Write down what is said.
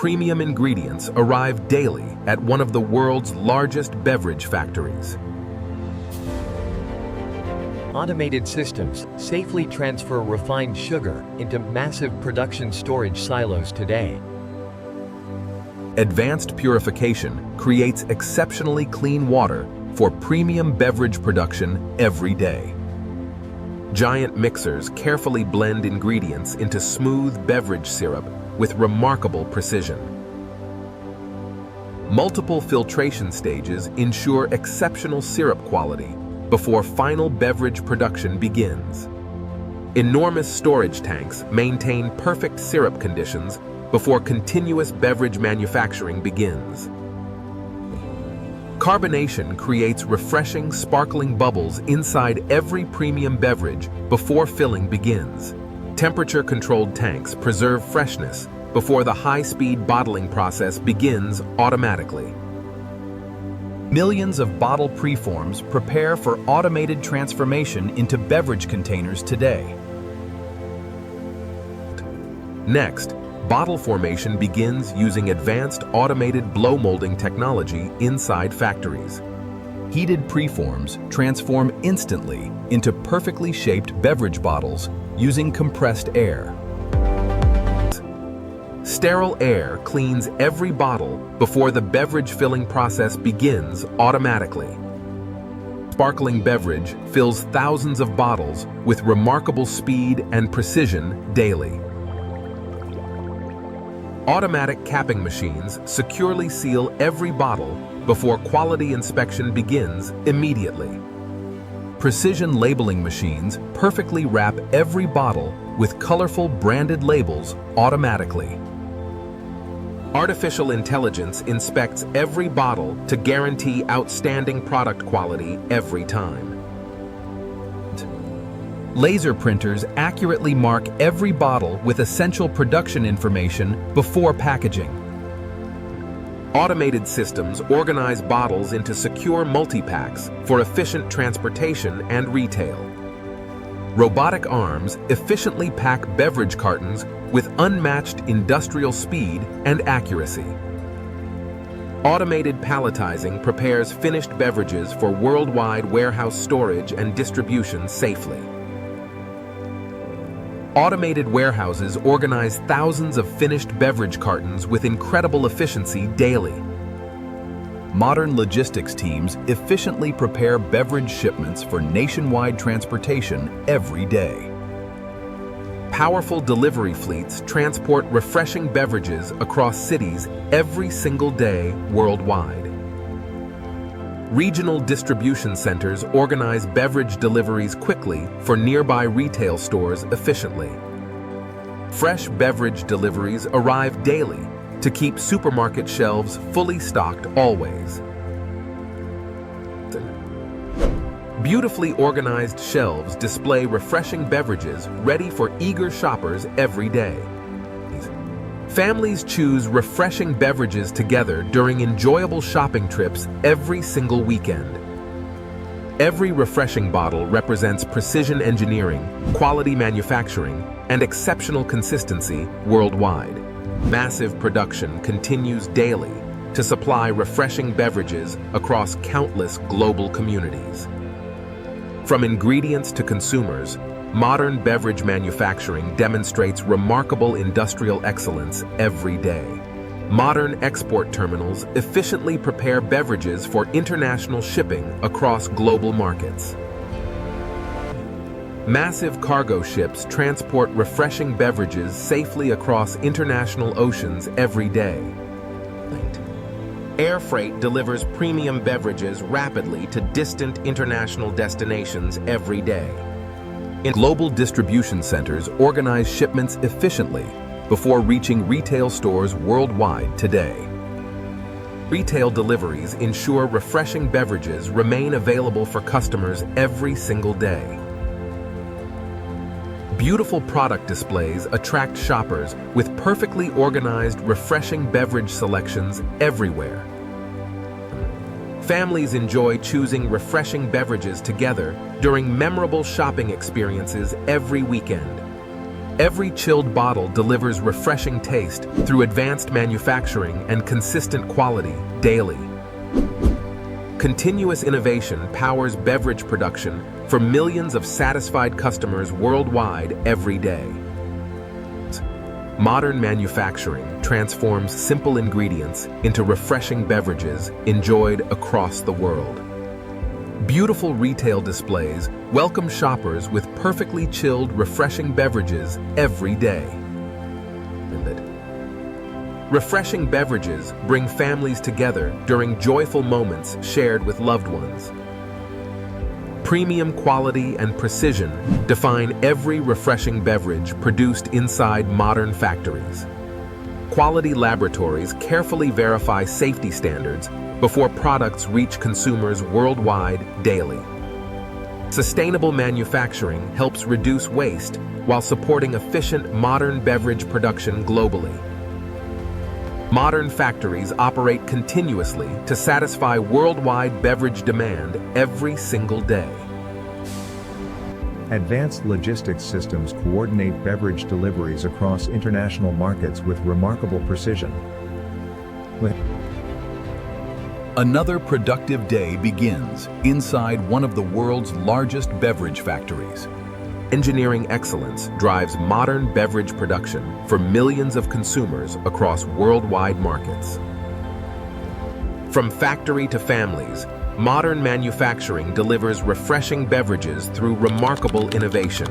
premium ingredients arrive daily at one of the world's largest beverage factories. Automated systems safely transfer refined sugar into massive production storage silos today. Advanced purification creates exceptionally clean water for premium beverage production every day. Giant mixers carefully blend ingredients into smooth beverage syrup with remarkable precision. Multiple filtration stages ensure exceptional syrup quality before final beverage production begins. Enormous storage tanks maintain perfect syrup conditions before continuous beverage manufacturing begins. Carbonation creates refreshing, sparkling bubbles inside every premium beverage before filling begins. Temperature-controlled tanks preserve freshness before the high-speed bottling process begins automatically. Millions of bottle preforms prepare for automated transformation into beverage containers today. Next, bottle formation begins using advanced automated blow molding technology inside factories. Heated preforms transform instantly into perfectly shaped beverage bottles using compressed air. Sterile air cleans every bottle before the beverage filling process begins automatically. Sparkling beverage fills thousands of bottles with remarkable speed and precision daily. Automatic capping machines securely seal every bottle before quality inspection begins immediately. Precision labeling machines perfectly wrap every bottle with colorful branded labels automatically. Artificial intelligence inspects every bottle to guarantee outstanding product quality every time. Laser printers accurately mark every bottle with essential production information before packaging. Automated systems organize bottles into secure multi-packs for efficient transportation and retail. Robotic arms efficiently pack beverage cartons with unmatched industrial speed and accuracy. Automated palletizing prepares finished beverages for worldwide warehouse storage and distribution safely. Automated warehouses organize thousands of finished beverage cartons with incredible efficiency daily. Modern logistics teams efficiently prepare beverage shipments for nationwide transportation every day. Powerful delivery fleets transport refreshing beverages across cities every single day worldwide. Regional distribution centers organize beverage deliveries quickly for nearby retail stores efficiently. Fresh beverage deliveries arrive daily to keep supermarket shelves fully stocked always. Beautifully organized shelves display refreshing beverages ready for eager shoppers every day. Families choose refreshing beverages together during enjoyable shopping trips every single weekend. Every refreshing bottle represents precision engineering, quality manufacturing, and exceptional consistency worldwide. Massive production continues daily to supply refreshing beverages across countless global communities. From ingredients to consumers, modern beverage manufacturing demonstrates remarkable industrial excellence every day. Modern export terminals efficiently prepare beverages for international shipping across global markets. Massive cargo ships transport refreshing beverages safely across international oceans every day. Air freight delivers premium beverages rapidly to distant international destinations every day. Global distribution centers organize shipments efficiently before reaching retail stores worldwide today. Retail deliveries ensure refreshing beverages remain available for customers every single day. Beautiful product displays attract shoppers with perfectly organized, refreshing beverage selections everywhere. Families enjoy choosing refreshing beverages together during memorable shopping experiences every weekend. Every chilled bottle delivers refreshing taste through advanced manufacturing and consistent quality daily. Continuous innovation powers beverage production for millions of satisfied customers worldwide every day. Modern manufacturing transforms simple ingredients into refreshing beverages enjoyed across the world. Beautiful retail displays welcome shoppers with perfectly chilled, refreshing beverages every day. Refreshing beverages bring families together during joyful moments shared with loved ones. Premium quality and precision define every refreshing beverage produced inside modern factories. Quality laboratories carefully verify safety standards before products reach consumers worldwide daily. Sustainable manufacturing helps reduce waste while supporting efficient modern beverage production globally. Modern factories operate continuously to satisfy worldwide beverage demand every single day. Advanced logistics systems coordinate beverage deliveries across international markets with remarkable precision. Another productive day begins inside one of the world's largest beverage factories. Engineering excellence drives modern beverage production for millions of consumers across worldwide markets. From factory to families, modern manufacturing delivers refreshing beverages through remarkable innovation.